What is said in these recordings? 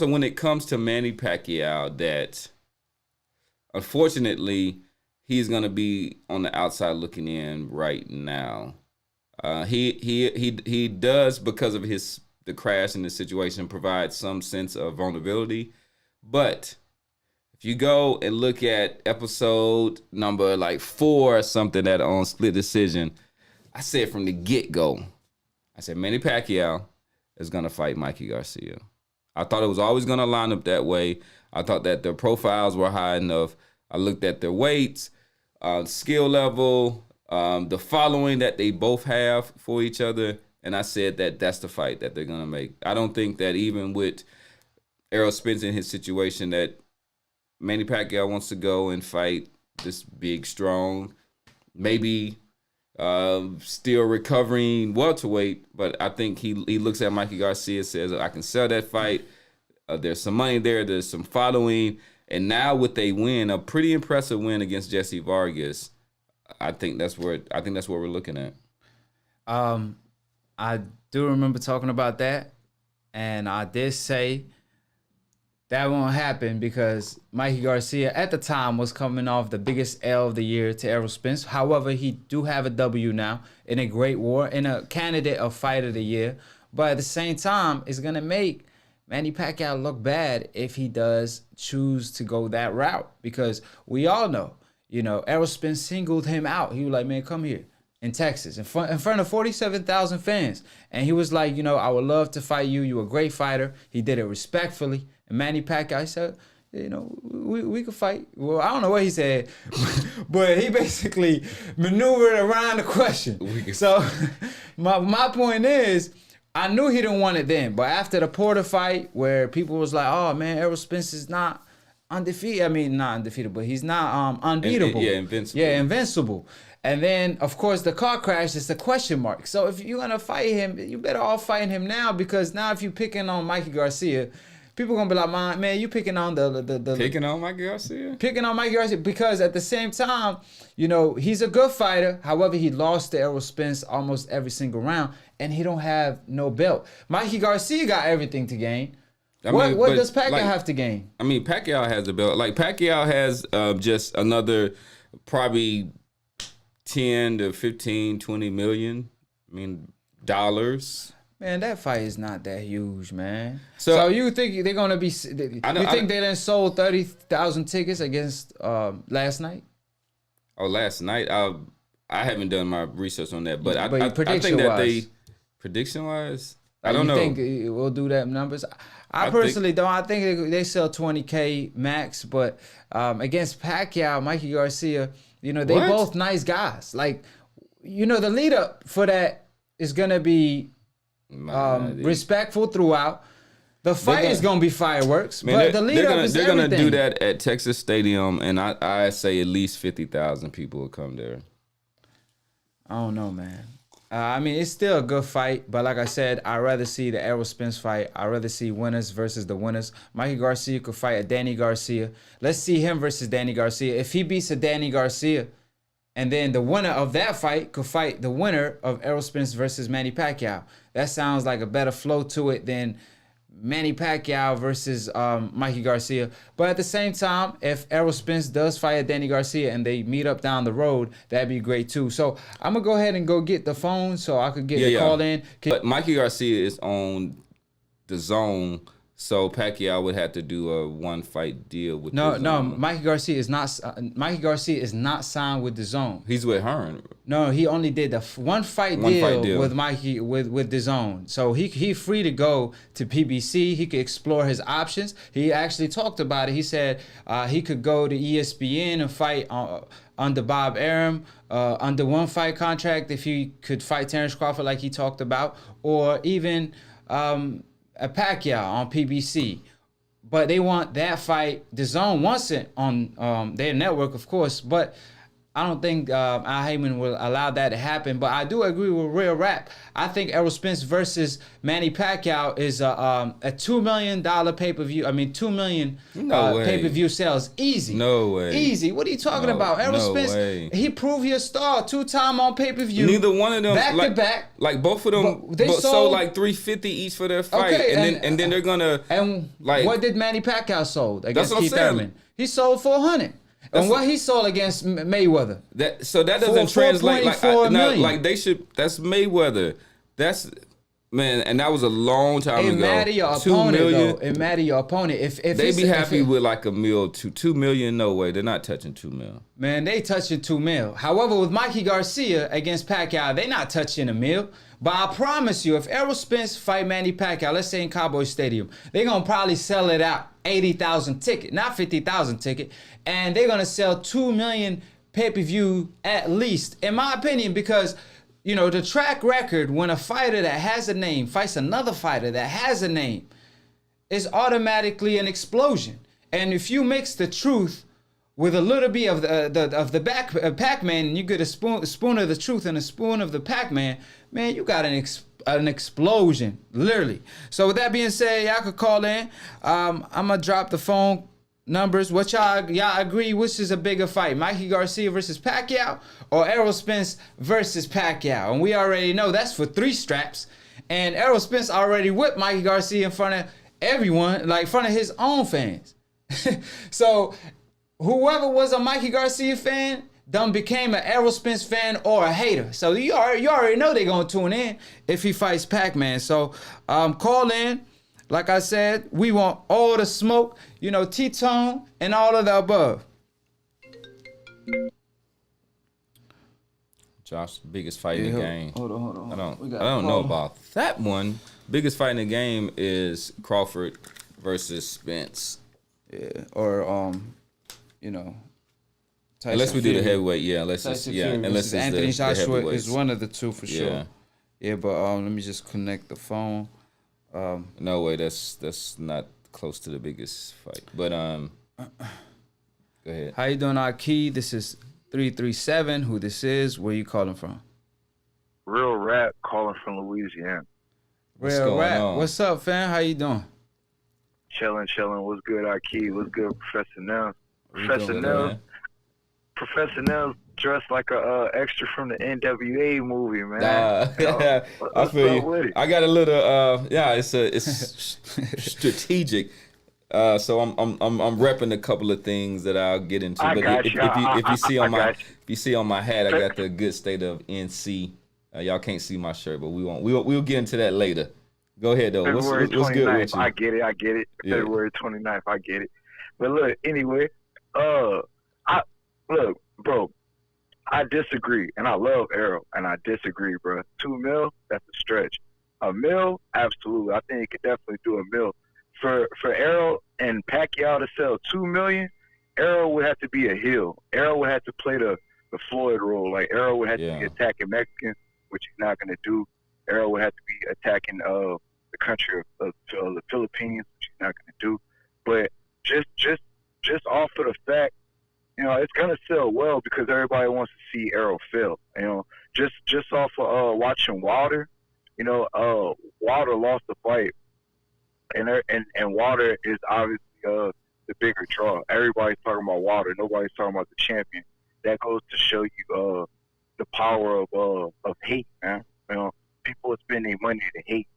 So when it comes to Manny Pacquiao, that unfortunately he's going to be on the outside looking in right now. He does, because of the crash in the situation, provide some sense of vulnerability. But if you go and look at episode number like 4 or something that on Split Decision, I said from the get-go, I said Manny Pacquiao is going to fight Mikey Garcia. I thought it was always going to line up that way. I thought that their profiles were high enough. I looked at their weights, skill level, the following that they both have for each other, and I said that that's the fight that they're going to make. I don't think that even with Errol Spence in his situation that Manny Pacquiao wants to go and fight this big, strong, maybe still recovering welterweight, but I think he looks at Mikey Garcia, says, I can sell that fight. There's some money there. There's some following. And now with a win, a pretty impressive win against Jesse Vargas, I think that's what we're looking at. I do remember talking about that, and I did say that won't happen because Mikey Garcia at the time was coming off the biggest L of the year to Errol Spence. However, he do have a W now in a great war, in a candidate of fight of the year. But at the same time, it's going to make Manny Pacquiao look bad if he does choose to go that route, because we all know, Errol Spence singled him out. He was like, man, come here. In Texas, in front of 47,000 fans. And he was like, I would love to fight you. You're a great fighter. He did it respectfully. And Manny Pacquiao said, we could fight. Well, I don't know what he said, but he basically maneuvered around the question. So my point is, I knew he didn't want it then. But after the Porter fight, where people was like, oh, man, Errol Spence is not undefeated. I mean, not undefeated, but he's not unbeatable. Invincible. Yeah, invincible. And then, of course, the car crash is a question mark. So if you're going to fight him, you better all fight him now, because now if you're picking on Mikey Garcia, people going to be like, man, you picking on the Picking on Mikey Garcia? Picking on Mikey Garcia, because at the same time, he's a good fighter. However, he lost to Errol Spence almost every single round, and he don't have no belt. Mikey Garcia got everything to gain. What does Pacquiao have to gain? I mean, Pacquiao has a belt. Like, Pacquiao has just another probably 10 to 15, 20 million, dollars. Man, that fight is not that huge, man. So you think they're going to be... You think they done sold 30,000 tickets against last night? Oh, last night? I haven't done my research on that, but I think that they... Prediction-wise? I don't know. You think we'll do that numbers? I personally don't. I think they sell 20K max, but against Pacquiao, Mikey Garcia... they both nice guys. Like, the lead up for that is going to be respectful throughout. The fight is going to be fireworks, but the lead up is everything. They're going to do that at Texas Stadium, and I say at least 50,000 people will come there. I don't know, man. It's still a good fight, but like I said, I'd rather see the Errol Spence fight. I'd rather see winners versus the winners. Mikey Garcia could fight a Danny Garcia. Let's see him versus Danny Garcia. If he beats a Danny Garcia, and then the winner of that fight could fight the winner of Errol Spence versus Manny Pacquiao. That sounds like a better flow to it than Manny Pacquiao versus Mikey Garcia. But at the same time, if Errol Spence does fight Danny Garcia and they meet up down the road, that'd be great too. So I'm going to go ahead and go get the phone so I could get the call in. But Mikey Garcia is on the zone, so Pacquiao would have to do a one-fight deal with the zone. No, Mikey Garcia is not signed with the zone. He's with Hearn. No, he only did the one-fight deal with Mikey with the zone. So he free to go to PBC. He could explore his options. He actually talked about it. He said he could go to ESPN and fight under Bob Arum, under one-fight contract if he could fight Terrence Crawford like he talked about, or even a Pacquiao on PBC. But they want that fight. The zone wants it on their network, of course. But I don't think Al Heyman will allow that to happen. But I do agree with Real Rap. I think Errol Spence versus Manny Pacquiao is a $2 million pay-per-view. I mean, 2 million pay-per-view sales. Easy. No way. Easy. What are you talking about? Errol Spence, he proved he a star 2-time on pay-per-view. Neither one of them. Back to back. Like both of them they sold like $350 each for their fight. Okay, and then they're going to. And like, what did Manny Pacquiao sold against Keith Thurman? He sold $400. And what he sold against Mayweather. That doesn't translate like they should. That's Mayweather. That's man, and that was a long time ago. It matter your opponent though. It matter your opponent. If they be happy with like $1 million to $2 million, no way. They're not touching $2 million. Man, they touching $2 million. However, with Mikey Garcia against Pacquiao, they not touching $1 million. But I promise you, if Errol Spence fight Manny Pacquiao, let's say in Cowboy Stadium, they're going to probably sell it out 80,000 ticket, not 50,000 ticket. And they're going to sell 2 million pay-per-view at least, in my opinion, because, you know, the track record when a fighter that has a name fights another fighter that has a name is automatically an explosion. And if you mix the truth with a little bit of the Pac-Man, and you get a spoon of the truth and a spoon of the Pac-Man, man, you got an explosion, literally. So with that being said, y'all could call in. I'm gonna drop the phone numbers. What y'all agree? Which is a bigger fight, Mikey Garcia versus Pacquiao or Errol Spence versus Pacquiao? And we already know that's for 3 straps. And Errol Spence already whipped Mikey Garcia in front of everyone, like in front of his own fans. So whoever was a Mikey Garcia fan done became an Errol Spence fan or a hater. So you already know they're going to tune in if he fights Pac-Man. So call in. Like I said, we want all the smoke, you know, T-Tone and all of the above. Josh, biggest fight in the game. Hold on. I don't know about that one. Biggest fight in the game is Crawford versus Spence. Yeah, or you know, Tyson unless we Fury. do the heavyweight, unless Anthony Joshua is the one of the two for sure. Yeah, but let me just connect the phone. No way, that's not close to the biggest fight. But go ahead. How you doing, AkHi? This is 337. Who this is? Where you calling from? Real Rap calling from Louisiana. Real Rap. What's up, fam? How you doing? Chilling. What's good, AkHi? What's good, Professor Nels? Professor Nels dressed like a extra from the NWA movie, man. I feel you. I got a little it's strategic. So I'm repping a couple of things that I'll get into. But if you see on my hat, I got the good state of NC. Y'all can't see my shirt, but we'll get into that later. Go ahead though. February what's good with you? I get it. Yeah. February 29th, I get it. But look, anyway, bro, I disagree, and I love Errol, and I disagree, bro. 2 mil, that's a stretch. A mil, absolutely. I think he could definitely do a mil. For Errol and Pacquiao to sell 2 million, Errol would have to be a heel. Errol would have to play the Floyd role. Like Errol would have to be attacking Mexicans, which he's not going to do. Errol would have to be attacking the country of the Philippines, which he's not going to do. But just off of the fact, you know, it's gonna sell well because everybody wants to see Errol fail. You know, just off of watching Wilder, you know, Wilder lost the fight, and Wilder is obviously the bigger draw. Everybody's talking about Wilder. Nobody's talking about the champion. That goes to show you the power of hate, man. You know, people spend their money to hate.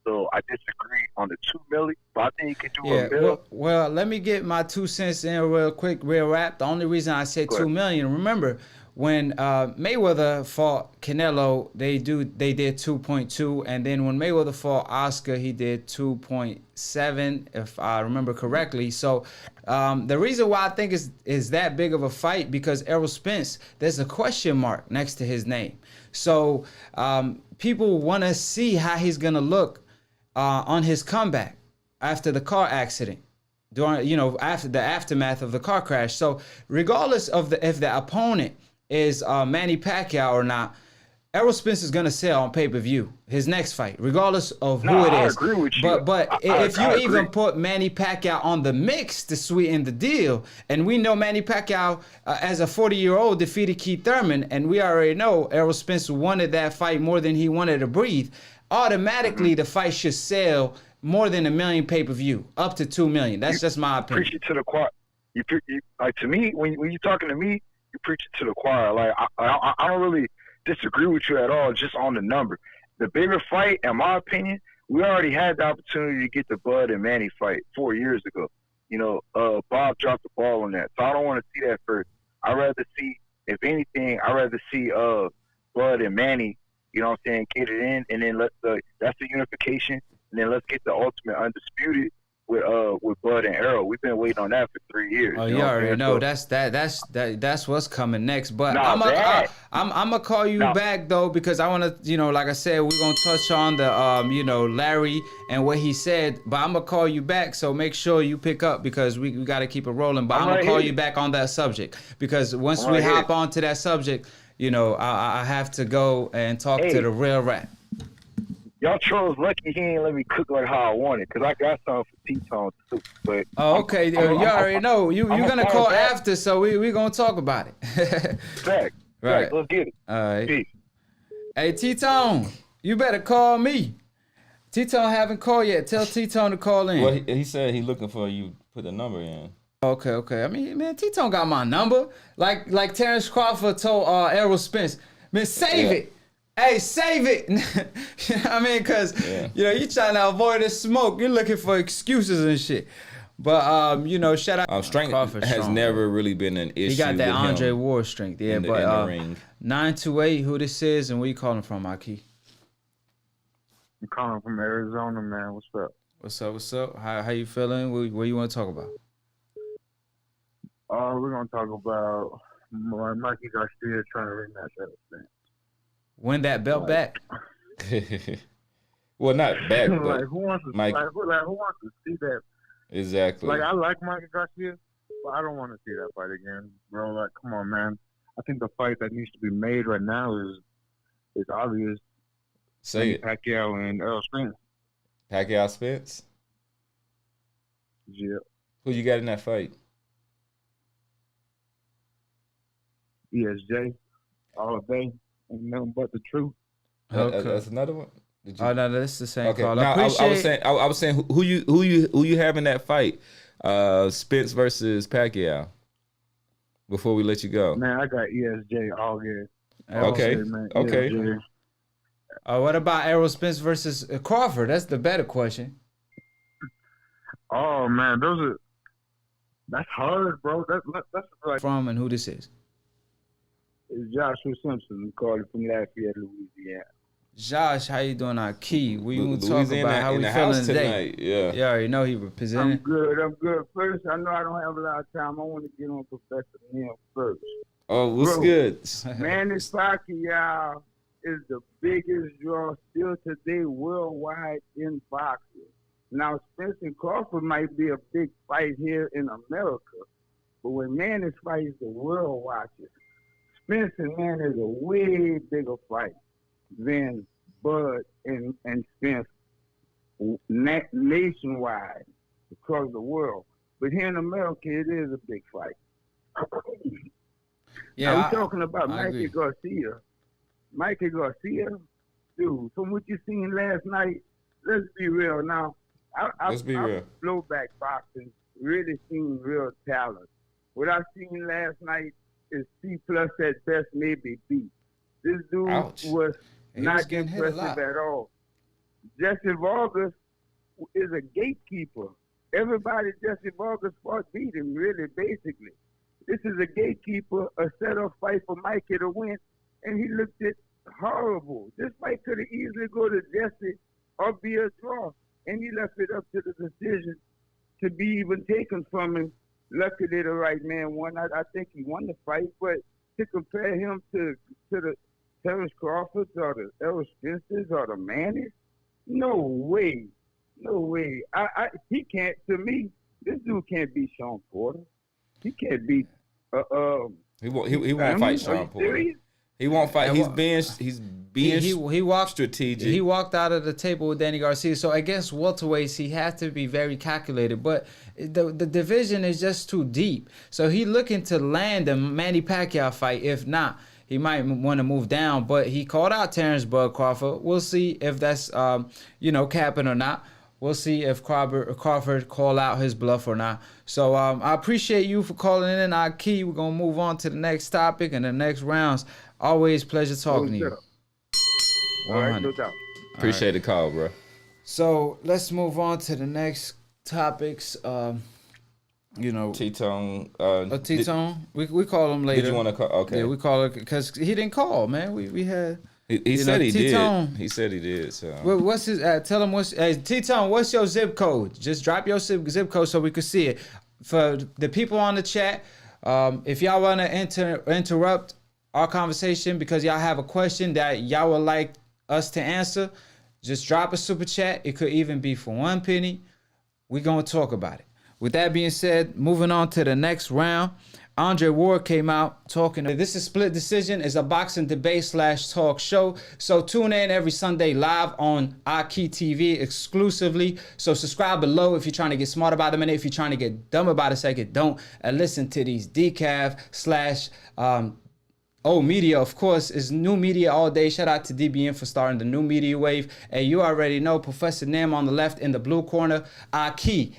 So I disagree on the 2 million, but I think you can do a million. Well, let me get my 2 cents in real quick, Real Rap. The only reason I said 2 million, remember when Mayweather fought Canelo, they did 2.2, and then when Mayweather fought Oscar, he did 2.7, if I remember correctly. So the reason why I think is that big of a fight because Errol Spence, there's a question mark next to his name. So people want to see how he's gonna look on his comeback after the car accident, after the aftermath of the car crash. So regardless of if the opponent is Manny Pacquiao or not, Errol Spence is gonna sell on pay-per-view his next fight, regardless of who it I is. agree with you. But if you even put Manny Pacquiao on the mix to sweeten the deal, and we know Manny Pacquiao as a 40-year-old defeated Keith Thurman, and we already know Errol Spence wanted that fight more than he wanted to breathe. Automatically, the fight should sell more than 1 million pay-per-view, up to 2 million. That's just my opinion. Preach it to the choir. You like, to me, when you're talking to me, you preach it to the choir. Like, I don't really disagree with you at all, just on the number. The bigger fight, in my opinion, we already had the opportunity to get the Bud and Manny fight 4 years ago. You know, Bob dropped the ball on that. So I don't want to see that first. I'd rather see, if anything, I'd rather see Bud and Manny, you know what I'm saying, get it in, and then that's the unification, and then let's get the ultimate undisputed with Bud and Errol. We've been waiting on that for 3 years. Oh, you already know that's what's coming next. But I'm gonna call you back though, because I want to, you know, like I said, we're gonna touch on the you know, Larry and what he said. But I'm gonna call you back, so make sure you pick up, because we got to keep it rolling. But I'm gonna call you back on that subject, because once we hop onto that subject, you know, I have to go and talk to the real rap. Y'all trolls lucky he ain't let me cook like how I want it, because I got something for T-Tone too. But okay. You already know. You're going to call after, so we going to talk about it. Fact. Right. Let's get it. All right. Peace. Hey, T-Tone, you better call me. T-Tone haven't called yet. Tell T-Tone to call in. Well, he said he looking for you to put the number in. Okay. I mean, man, T-Tone got my number. Like Terrence Crawford told Errol Spence, man, save it. Hey, save it. You know what I mean? Because, you know, you trying to avoid the smoke. You're looking for excuses and shit. But, you know, shout out. Strength has never really been an issue. He got that Andre Ward strength. Yeah, in the ring. 928, who this is, and where you calling from, AkHi? I'm calling from Arizona, man. What's up? What's up? How you feeling? What you want to talk about? We're going to talk about Mikey Garcia trying to rematch Errol Spence. Win that belt back. Well, not back, but like, who wants to see that? Exactly. Like, I like Mikey Garcia, but I don't want to see that fight again, bro. Like, come on, man. I think the fight that needs to be made right now is obvious. Say it. Pacquiao and Errol Spence. Pacquiao Spence? Yeah. Who you got in that fight? ESJ. All day. Ain't nothing but the truth. Okay. That's another one. Oh no, that's the same call. Now, I was saying who you have in that fight? Spence versus Pacquiao. Before we let you go. Man, I got ESJ all good. Okay. Okay. ESJ. What about Errol Spence versus Crawford? That's the better question. Oh man, that's hard, bro. That's like From and who this is? It's Joshua Simpson, calling from Lafayette, Louisiana. Josh, how you doing, AkHi? We gonna talk Louisiana about how in we the feeling house today. tonight. Yeah. You already know he representing. I'm good. First, I know I don't have a lot of time. I want to get on Professor Neil first. Oh, what's Bro, good? Manny Pacquiao is the biggest draw still today worldwide in boxing. Now, Spence and Crawford might be a big fight here in America, but when Manny fights, the world watches. Spence and Manny is a way bigger fight than Bud and Spence nationwide across the world. But here in America, it is a big fight. Yeah, we're talking about Mikey Garcia. Mikey Garcia, dude, from what you seen last night, let's be real now. Let's be real. Blowback boxing really seen real talent. What I seen last night is C+ at best, maybe B. This dude was not impressive at all. Jesse Vargas is a gatekeeper. Everybody Jesse Vargas fought beat him, really, basically. This is a gatekeeper, a set-up fight for Mikey to win, and he looked at horrible. This fight could have easily go to Jesse or be a draw, and he left it up to the decision to be even taken from him. Luckily, the right man won. I think he won the fight, but to compare him to the Terrence Crawfords or the Errol Spencers or the Mannys, no way. No way. He can't, to me, this dude can't beat Sean Porter. He can't beat He won't fight Sean Porter. He won't fight. He's he walked strategic. He walked out of the table with Danny Garcia. So against welterweights, he has to be very calculated. But the division is just too deep. So he looking to land a Manny Pacquiao fight. If not, he might want to move down. But he called out Terrence Bud Crawford. We'll see if that's capping or not. We'll see if Crawford call out his bluff or not. So I appreciate you for calling in, AkHi. We're gonna move on to the next topic and the next rounds. Always pleasure talking to you. All right, no doubt. Appreciate the call, bro. So let's move on to the next topics. T-Tone. T-Tone. We call him later. Did you want to call? Okay. Yeah, we call it because he didn't call, man. We had. He said he T-Tone, did. He said he did. So what's his? Tell him what's. T-Tone, what's your zip code? Just drop your zip code so we could see it. For the people on the chat, if y'all want to interrupt our conversation because y'all have a question that y'all would like us to answer, just drop a super chat. It could even be for 1 penny. We're going to talk about it. With that being said, moving on to the next round, Andre Ward came out talking. This is Split Decision. It's a boxing debate / talk show. So tune in every Sunday live on AkHi TV exclusively. So subscribe below if you're trying to get smart about the minute. If you're trying to get dumb about a second, don't. And listen to these decaf / media, of course, is new media all day. Shout out to DBN for starting the new media wave. And you already know Professor Nim on the left in the blue corner. AkHi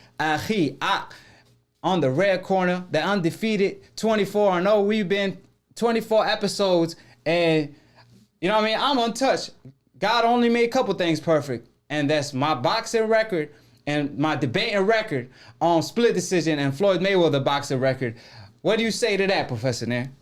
on the red corner. The undefeated 24-0. We've been 24 episodes. And, you know what I mean? I'm untouched. God only made a couple things perfect. And that's my boxing record and my debating record on Split Decision and Floyd Mayweather boxing record. What do you say to that, Professor Nim?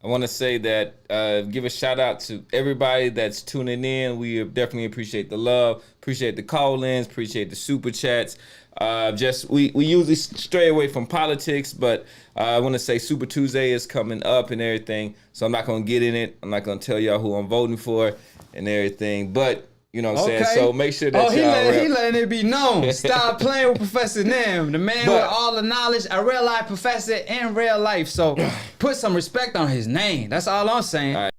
I want to say that give a shout out to everybody that's tuning in. We definitely appreciate the love, appreciate the call-ins, appreciate the super chats. We usually stray away from politics, but I want to say Super Tuesday is coming up and everything, so I'm not going to get in it. I'm not going to tell y'all who I'm voting for and everything, but you know what I'm saying? So make sure that he letting it be known. Stop playing with Professor Nim, the man with all the knowledge, a real life professor in real life. So put some respect on his name. That's all I'm saying. All right.